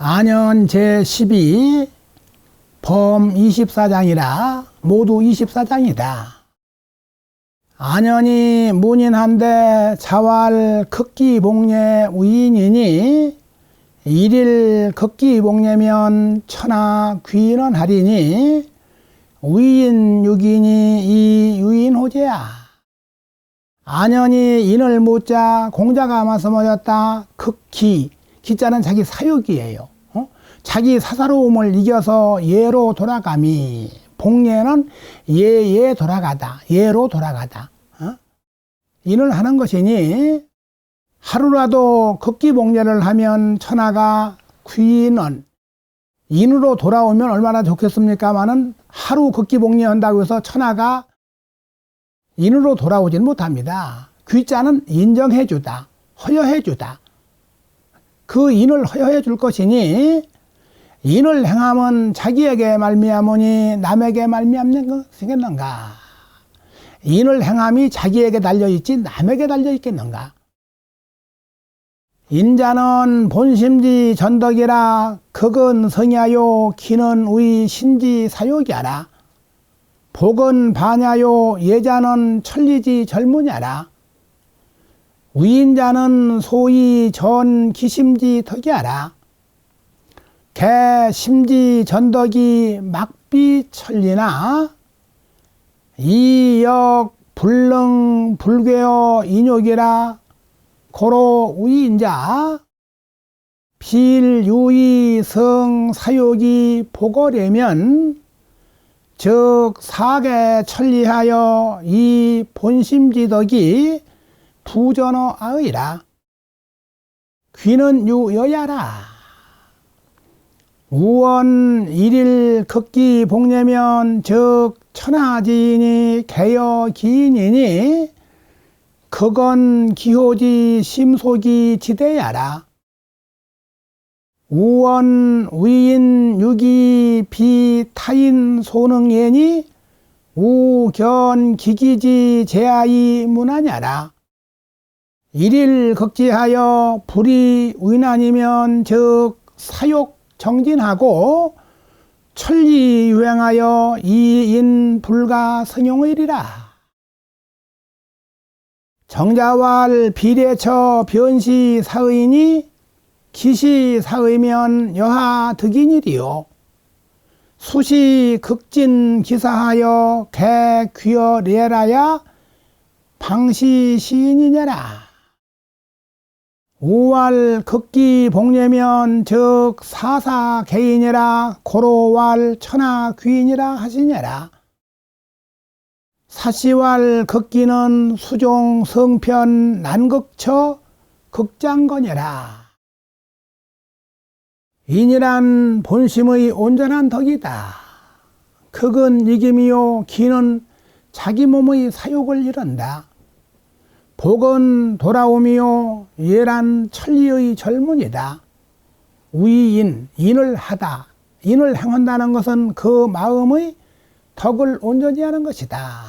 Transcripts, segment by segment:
안현 제12 범 24장이라 모두 24장이다. 안현이 문인한데 자왈 극기복례 위인이니 일일 극기복례면 천하 귀인은 하리니 위인 육인이 이 유인호제야. 안현이 인을 묻자 공자가 말씀하셨다. 극기, 기자는 자기 사욕이에요. 자기 사사로움을 이겨서 예로 돌아감이, 복례는 예에 돌아가다, 예로 돌아가다. 인을 하는 것이니 하루라도 극기복례를 하면 천하가 귀인은 인으로 돌아오면 얼마나 좋겠습니까마는 하루 극기복례 한다고 해서 천하가 인으로 돌아오지는 못합니다. 귀자는 인정해주다, 허여해주다. 그 인을 허여해 줄 것이니 인을 행하면 자기에게 말미암으니 남에게 말미암는 것이겠는가. 인을 행함이 자기에게 달려있지 남에게 달려있겠는가. 인자는 본심지 전덕이라 극은 성야요 기는 의 신지 사욕이하라. 복은 반야요 예자는 천리지 젊으냐라. 위인자는 소위 전 기심지 덕이하라. 개 심지 전덕이 막비 천리나 이역 불능 불괴어 인욕이라. 고로 위인자 필유의 성 사욕이 보거래면 즉 사계 천리하여 이 본심지덕이 부전어 아의라. 귀는 유여야라. 우원 일일 극기 복례면 즉 천하지인이 개여 기인이니 극은 기호지 심속이 지대야라. 우원 위인 유기 비타인 소능예니 우견 기기지 제아이 문하냐라. 일일 극지하여 불이 위난이면 즉 사욕 정진하고 천리 유행하여 이인 불가 성용의리라. 정자왈 비례처 변시 사의니 기시 사의면 여하 득인이리요. 수시 극진 기사하여 개 귀어 레라야 방시 시인이냐라. 우왈 극기 복례면 즉 사사 개인이라. 고로왈 천하 귀인이라 하시냐라. 사시왈 극기는 수종 성편 난극처 극장거니라. 인이란 본심의 온전한 덕이다. 극은 이김이요 기는 자기 몸의 사욕을 이른다. 복은 돌아오미요 예란 천리의 젊은이다. 위인, 인을 하다, 인을 행한다는 것은 그 마음의 덕을 온전히 하는 것이다.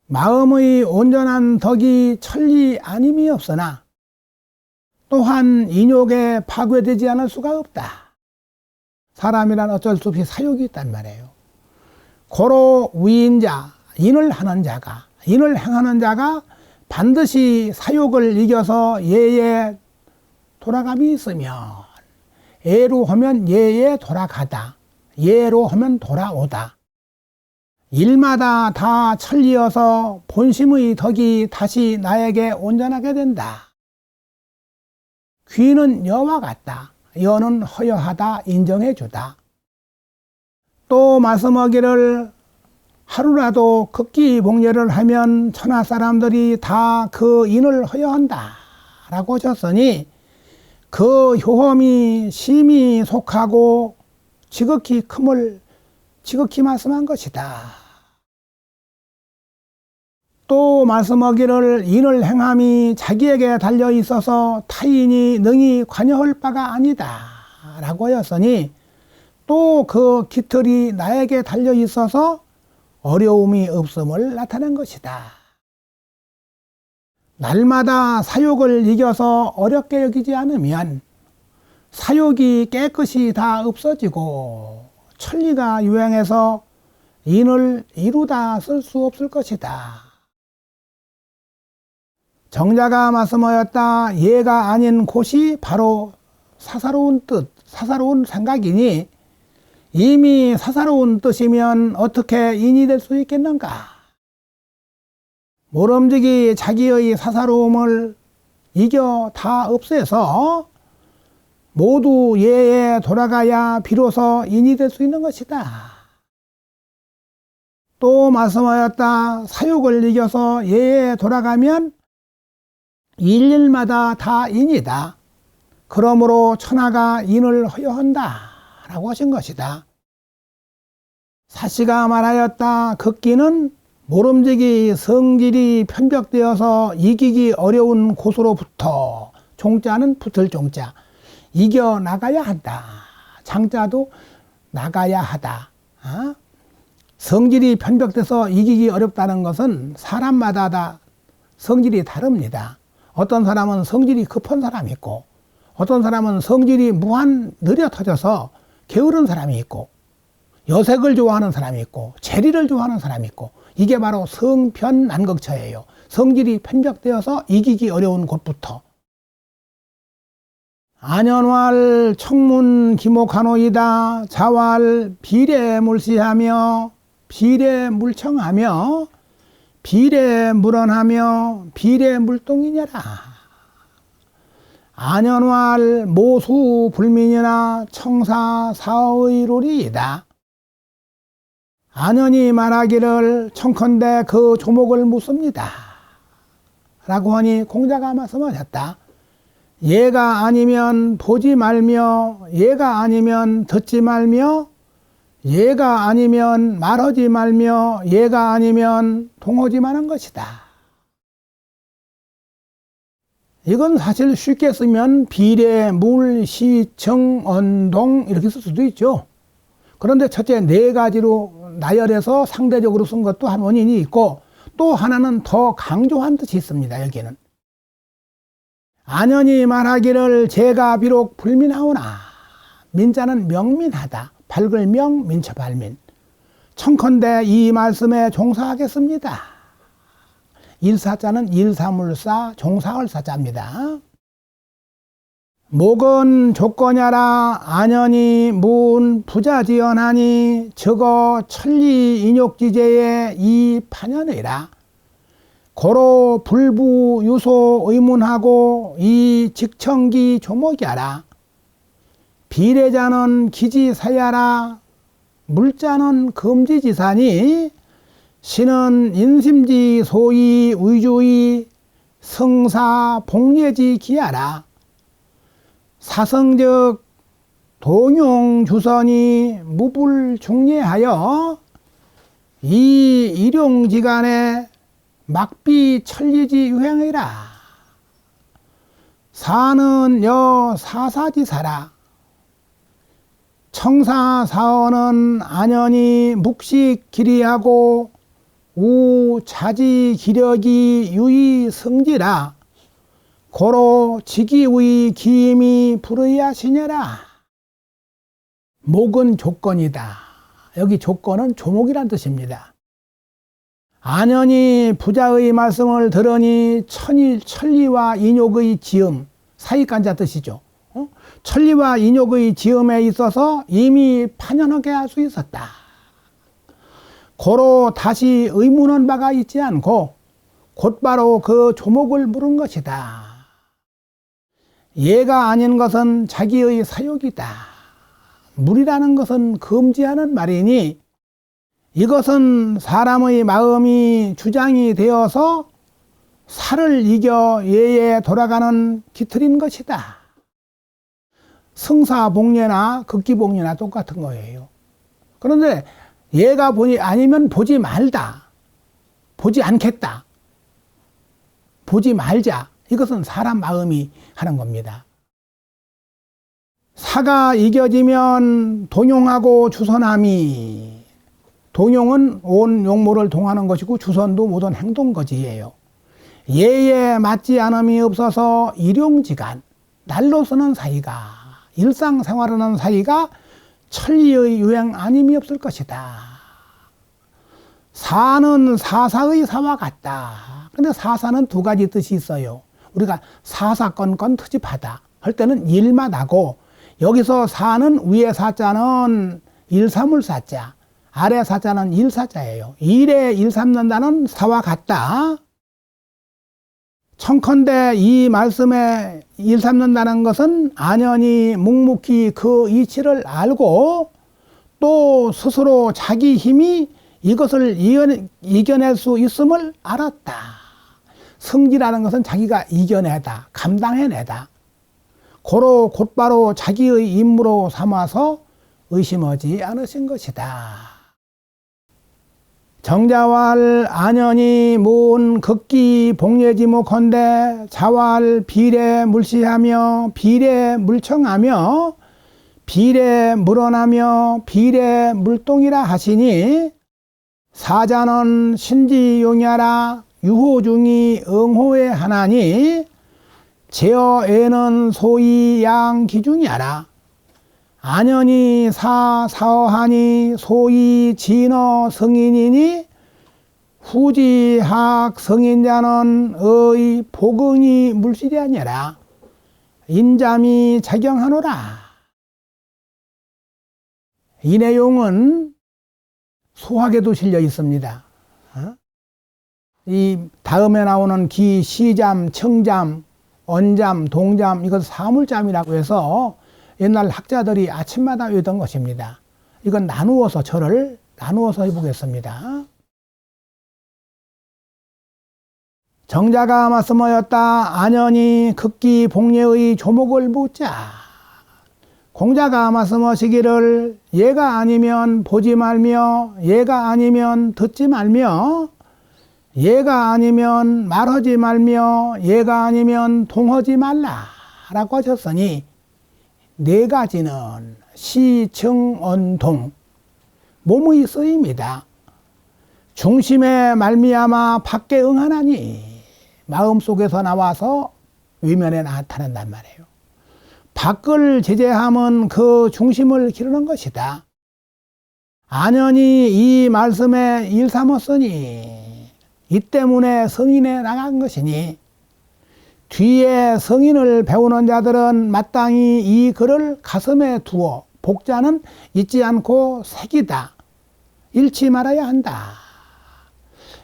마음의 온전한 덕이 천리 아님이 없으나 또한 인욕에 파괴되지 않을 수가 없다. 사람이란 어쩔 수 없이 사욕이 있단 말이에요. 고로 위인자, 인을 하는 자가, 인을 행하는 자가 반드시 사욕을 이겨서 예에 돌아감이 있으면, 예로 하면 예에 돌아가다, 예로 하면 돌아오다. 일마다 다 천리여서 본심의 덕이 다시 나에게 온전하게 된다. 귀는 여와 같다. 여는 허여하다, 인정해주다. 또 말씀하기를 하루라도 극기 복례를 하면 천하 사람들이 다 그 인을 허여한다 라고 하셨으니 그 효험이 심히 속하고 지극히 큼을 지극히 말씀한 것이다. 또 말씀하기를 인을 행함이 자기에게 달려 있어서 타인이 능히 관여할 바가 아니다 라고 하였으니 또 그 깃털이 나에게 달려 있어서 어려움이 없음을 나타낸 것이다. 날마다 사욕을 이겨서 어렵게 여기지 않으면 사욕이 깨끗이 다 없어지고 천리가 유행해서 인을 이루다 쓸 수 없을 것이다. 정자가 말씀하였다. 예가 아닌 곳이 바로 사사로운 뜻, 사사로운 생각이니 이미 사사로운 뜻이면 어떻게 인이 될 수 있겠는가? 모름지기 자기의 사사로움을 이겨 다 없애서 모두 예에 돌아가야 비로소 인이 될 수 있는 것이다. 또 말씀하였다. 사욕을 이겨서 예에 돌아가면 일일마다 다 인이다. 그러므로 천하가 인을 허여한다 라고 하신 것이다. 사씨가 말하였다. 극기는 모름지기 성질이 편벽되어서 이기기 어려운 곳으로부터, 종자는 붙을 종자, 이겨나가야 한다. 장자도 나가야 하다. 성질이 편벽돼서 이기기 어렵다는 것은 사람마다 다 성질이 다릅니다. 어떤 사람은 성질이 급한 사람이 있고, 어떤 사람은 성질이 무한 느려 터져서 게으른 사람이 있고, 여색을 좋아하는 사람이 있고, 재리를 좋아하는 사람이 있고, 이게 바로 성편난극처예요. 성질이 편벽되어서 이기기 어려운 곳부터. 안연왈 청문 기목하노이다. 자왈 비례물시하며 비례물청하며 비례물언하며 비례물동이냐라. 안연왈 모수불민이나 청사사의로리이다. 안연이 말하기를 청컨대 그 조목을 묻습니다 라고 하니 공자가 말씀하셨다. 예가 아니면 보지 말며, 예가 아니면 듣지 말며, 예가 아니면 말하지 말며, 예가 아니면 동하지 마는 것이다. 이건 사실 쉽게 쓰면 비례, 물, 시, 청, 언동 이렇게 쓸 수도 있죠. 그런데 첫째 네 가지로 나열해서 상대적으로 쓴 것도 한 원인이 있고, 또 하나는 더 강조한 뜻이 있습니다. 여기는 안연이 말하기를 제가 비록 불민하오나, 민자는 명민하다. 밝을 명, 민처 발민. 청컨대 이 말씀에 종사하겠습니다. 일사자는 일사물사, 종사할 사자입니다. 목은 조건야라. 안연이 문 부자지연하니 저거 천리 인욕지제의 이 판연이라. 고로 불부 유소 의문하고 이 직청기 조목이하라. 비례자는 기지사야라. 물자는 금지지사니 신은 인심지 소위 의주의 성사 복례지 기하라. 사성적 동용주선이 무불중례하여 이 일용지간에 막비 천리지 유행이라. 사는 여 사사지사라. 청사사언은 안연히 묵식 기리하고 우 자지 기력이 유의 성지라. 고로 지기의 기임이 불의하시냐라. 목은 조건이다. 여기 조건은 조목이란 뜻입니다. 안연히 부자의 말씀을 들으니 천리와 인욕의 지음, 사익간자 뜻이죠. 천리와 인욕의 지음에 있어서 이미 판연하게 할 수 있었다. 고로 다시 의문한 바가 있지 않고 곧바로 그 조목을 물은 것이다. 예가 아닌 것은 자기의 사욕이다. 물이라는 것은 금지하는 말이니 이것은 사람의 마음이 주장이 되어서 살을 이겨 예에 돌아가는 기틀인 것이다. 성사복례나 극기복례나 똑같은 거예요. 그런데 예가 보니 아니면 보지 말다. 보지 않겠다. 보지 말자. 이것은 사람 마음이 하는 겁니다. 사가 이겨지면 동용하고 주선함이, 동용은 온 용모를 동하는 것이고 주선도 모든 행동거지예요. 예에 맞지 않음이 없어서 일용지간, 날로 쓰는 사이가 일상생활하는 사이가 천리의 유행 아님이 없을 것이다. 사는 사사의 사와 같다. 근데 사사는 두 가지 뜻이 있어요. 우리가 사사건건 트집하다 할 때는 일만 하고, 여기서 사는 위에 사자는 일삼을 사자, 아래 사자는 일사자예요. 일에 일삼는다는 사와 같다. 청컨대 이 말씀에 일삼는다는 것은 안연히 묵묵히 그 이치를 알고 또 스스로 자기 힘이 이것을 이겨낼 수 있음을 알았다. 성지라는 것은 자기가 이겨내다, 감당해내다. 고로 곧바로 자기의 임무로 삼아서 의심하지 않으신 것이다. 정자왈 안연히 모은 극기 복례지목헌대 자왈 비례 물시하며 비례 물청하며 비례 물어나며 비례 물동이라 하시니, 사자는 신지용야라 유호중이 응호에 하나니 제어에는 소위 양기중이야라. 안연히 사사하니 소위 진어 성인이니 후지학 성인자는 의 복응이 물실이 아니라 인잠이 작용하노라. 이 내용은 소학에도 실려 있습니다. 이 다음에 나오는 기, 시잠, 청잠, 언잠, 동잠, 이것 사물잠이라고 해서 옛날 학자들이 아침마다 외우던 것입니다. 이건 나누어서 절을 나누어서 해보겠습니다. 정자가 말씀하였다. 안연히 극기 복례의 조목을 묻자. 공자가 말씀하시기를 얘가 아니면 보지 말며 얘가 아니면 듣지 말며 얘가 아니면 말하지 말며 얘가 아니면 동하지 말라 라고 하셨으니, 네 가지는 시, 청, 언, 동, 몸의 쓰임이다. 중심에 말미암아 밖에 응하나니 마음속에서 나와서 위면에 나타난단 말이에요. 밖을 제재함은 그 중심을 기르는 것이다. 안연히 이 말씀에 일삼았으니 이 때문에 성인에 나간 것이니, 뒤에 성인을 배우는 자들은 마땅히 이 글을 가슴에 두어 복자는 잊지 않고 새기다. 잃지 말아야 한다.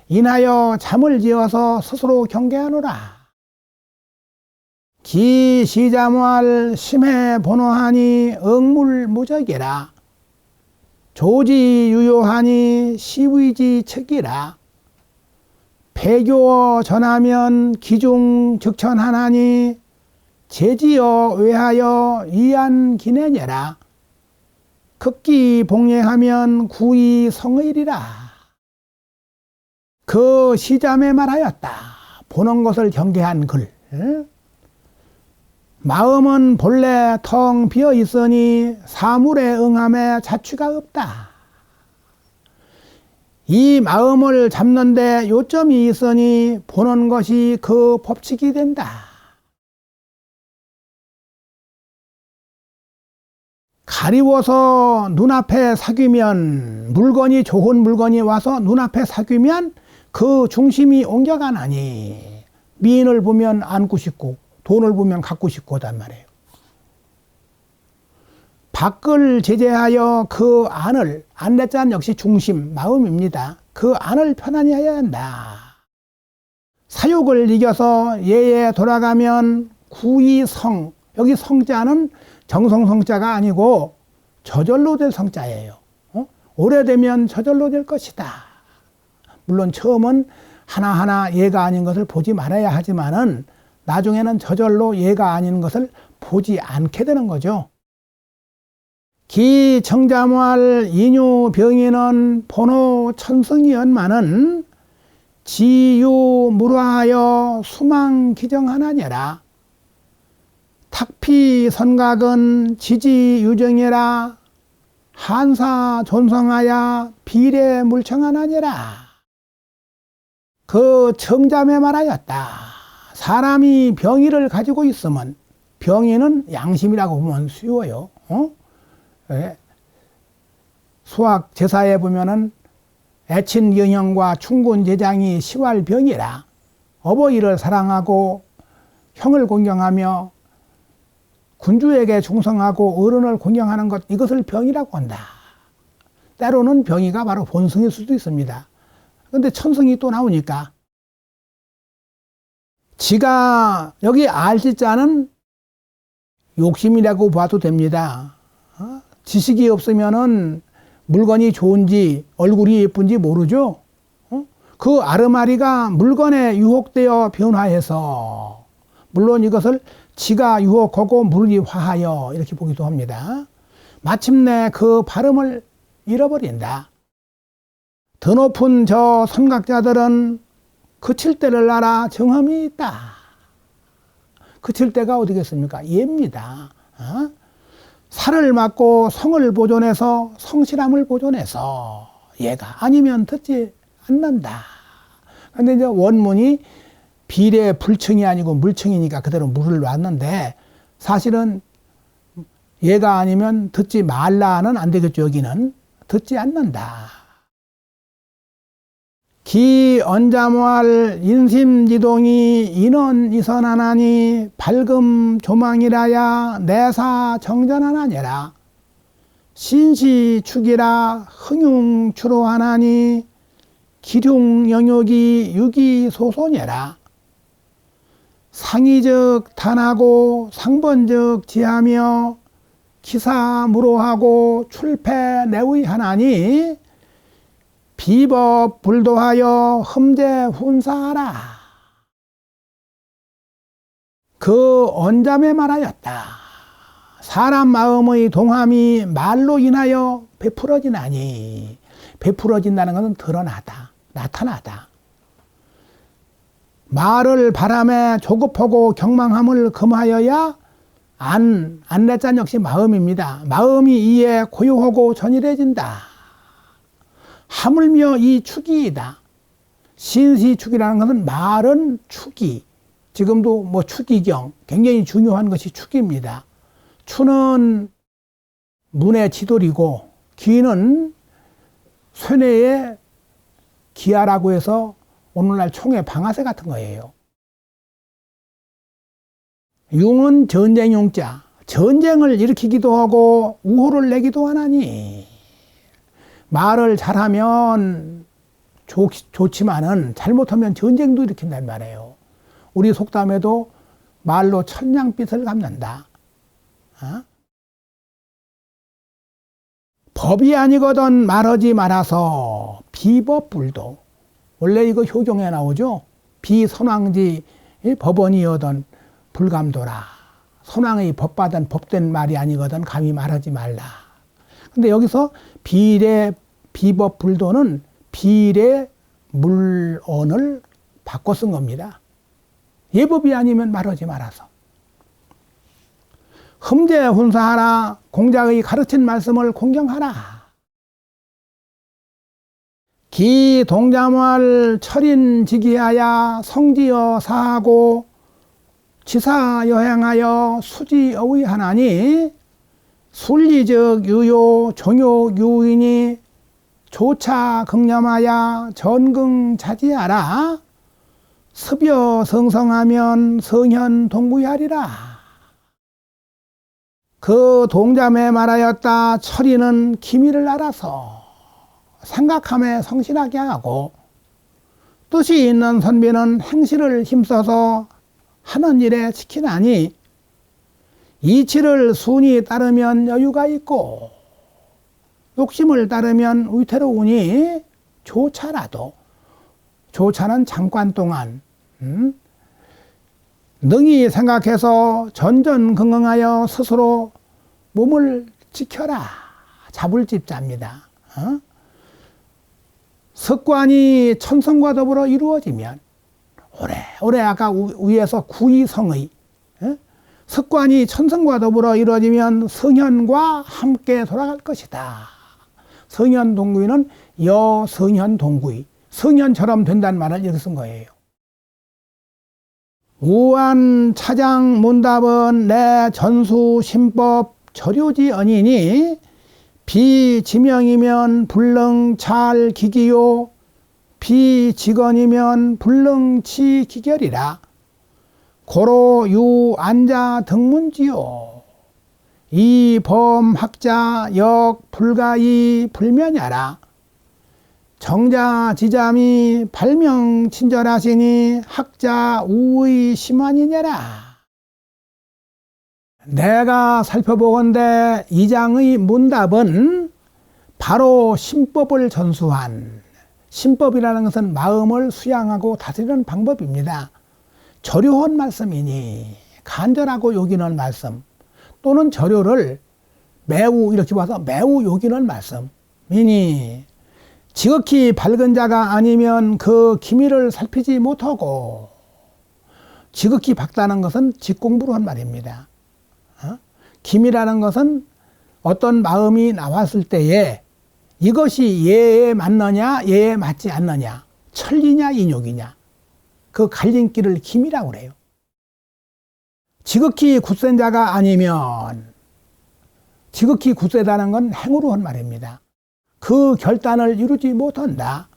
인하여 잠을 지어서 스스로 경계하노라. 기 시자무할 심해 번호하니 응물무적이라. 조지 유효하니 시위지 척이라. 배교어 전하면 기중 즉천하나니 제지어 외하여 이안 기내녀라. 극기 복례하면 구이 성의리라. 그 시잠에 말하였다. 보는 것을 경계한 글. 마음은 본래 텅 비어 있으니 사물에 응함에 자취가 없다. 이 마음을 잡는데 요점이 있으니 보는 것이 그 법칙이 된다. 가리워서 눈앞에 사귀면, 물건이 좋은 물건이 와서 눈앞에 사귀면 그 중심이 옮겨가나니 미인을 보면 안고 싶고 돈을 보면 갖고 싶고 하단 말이에요. 밖을 제재하여 그 안을, 안내자는 역시 중심, 마음입니다. 그 안을 편안히 해야 한다. 사욕을 이겨서 예에 돌아가면 구이성, 여기 성자는 정성성자가 아니고 저절로 될 성자예요. 오래되면 저절로 될 것이다. 물론 처음은 하나하나 예가 아닌 것을 보지 말아야 하지만은 나중에는 저절로 예가 아닌 것을 보지 않게 되는 거죠. 기 정자무할 인유 병인은 본호 천승이언만은 지유 무라하여 수망 기정하나니라. 탁피 선각은 지지 유정이라. 한사 존성하여 비례 물청하나니라. 그 정자매 말하였다. 사람이 병이를 가지고 있으면 병인은 양심이라고 보면 쉬워요. 예. 수학 제사에 보면은 애친 영형과 충군 제장이 시왈병이라 어버이를 사랑하고 형을 공경하며 군주에게 충성하고 어른을 공경하는 것, 이것을 병이라고 한다. 때로는 병이가 바로 본성일 수도 있습니다. 그런데 천성이 또 나오니까 지가 여기 알지자는 욕심이라고 봐도 됩니다. 지식이 없으면은 물건이 좋은지 얼굴이 예쁜지 모르죠. 그 아르마리가 물건에 유혹되어 변화해서, 물론 이것을 지가 유혹하고 물이 화하여 이렇게 보기도 합니다. 마침내 그 발음을 잃어버린다. 더 높은 저 선각자들은 그칠 때를 알아 정함이 있다. 그칠 때가 어디겠습니까? 예입니다. 살을 맞고 성을 보존해서 성실함을 보존해서 얘가 아니면 듣지 않는다. 근데 이제 원문이 비례 불청이 아니고 물청이니까 그대로 물을 놨는데, 사실은 얘가 아니면 듣지 말라는 안 되겠죠. 여기는 듣지 않는다. 기 언자모할 인심지동이 인원 이선하나니 밝음 조망이라야 내사 정전하나니라. 신시축이라 흥융추로하나니 기륭 영역이 유기소손이라. 상의적 단하고 상번적 지하며 기사무로하고 출패 내의하나니 비법 불도하여 흠제 훈사하라. 그 언잠에 말하였다. 사람 마음의 동함이 말로 인하여 베풀어지나니, 베풀어진다는 것은 드러나다, 나타나다. 말을 바람에 조급하고 경망함을 금하여야 안내자 역시 마음입니다. 마음이 이에 고요하고 전일해진다. 하물며 이 축이이다. 신시축이라는 것은 말은 축이, 지금도 뭐 축이경 굉장히 중요한 것이 축입니다. 추는 문의 지돌이고 기는 쇠뇌의 기아라고 해서 오늘날 총의 방아쇠 같은 거예요. 융은 전쟁 용자, 전쟁을 일으키기도 하고 우호를 내기도 하나니, 말을 잘하면 좋지만은 잘못하면 전쟁도 일으킨단 말이에요. 우리 속담에도 말로 천냥빚을 갚는다. 법이 아니거든 말하지 말아서 비법불도. 원래 이거 효경에 나오죠. 비선왕지 법원이여던 불감도라. 선왕의 법받은 법된 말이 아니거든 감히 말하지 말라. 근데 여기서 비례 비법불도는 비례 물언을 바꿔 쓴 겁니다. 예법이 아니면 말하지 말아서. 흠제 훈사하라. 공자의 가르친 말씀을 공경하라. 기 동자말 철인지기하야 성지여 사하고 지사 여행하여 수지어의하나니 순리적 유요 종요 유인이 조차 극념하야 전긍자지하라. 습여 성성하면 성현 동구하리라. 그 동자매 말하였다. 철이는 기미를 알아서 생각함에 성실하게 하고, 뜻이 있는 선비는 행실을 힘써서 하는 일에 지키나니, 이치를 순히 따르면 여유가 있고 욕심을 따르면 위태로우니 조차라도, 조차는 잠깐 동안 능히 생각해서 전전긍긍하여 스스로 몸을 지켜라. 자불집자입니다. 습관이 천성과 더불어 이루어지면 오래 아까 위에서 구이성의 습관이 천성과 더불어 이루어지면 성현과 함께 돌아갈 것이다. 성현동구이는 여성현동구이, 성현처럼 된다는 말을 이렇게 쓴 거예요. 우한 차장 문답은 내 전수 신법 저료지 언이니 비지명이면 불능 잘 기기요 비직언이면 불능치 기결이라. 고로 유 안자 등문지요 이 범학자 역 불가이 불면야라. 정자지잠이 발명 친절하시니 학자 우의 심한이냐라. 내가 살펴보건대 이 장의 문답은 바로 신법을 전수한, 신법이라는 것은 마음을 수양하고 다스리는 방법입니다. 절요한 말씀이니 간절하고 요긴한 말씀, 또는 절요를 매우 이렇게 봐서 매우 요긴한 말씀이니 지극히 밝은 자가 아니면 그 기미를 살피지 못하고, 지극히 밝다는 것은 직공부로 한 말입니다. 기미라는 것은 어떤 마음이 나왔을 때에 이것이 예에 맞느냐 예에 맞지 않느냐, 천리냐 인욕이냐, 그 갈림길을 기미라고 그래요. 지극히 굳센 자가 아니면, 지극히 굳세다는 건 행으로 한 말입니다. 그 결단을 이루지 못한다.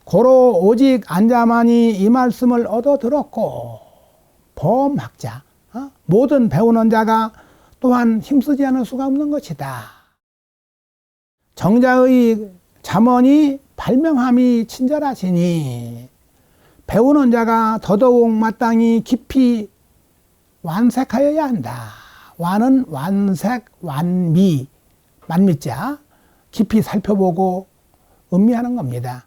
고로 오직 안자만이 이 말씀을 얻어 들었고 범학자, 모든 배우는 자가 또한 힘쓰지 않을 수가 없는 것이다. 정자의 잠언이 발명함이 친절하시니 배우는 자가 더더욱 마땅히 깊이 완색하여야 한다. 완은 완색, 완미, 만미자, 깊이 살펴보고 음미하는 겁니다.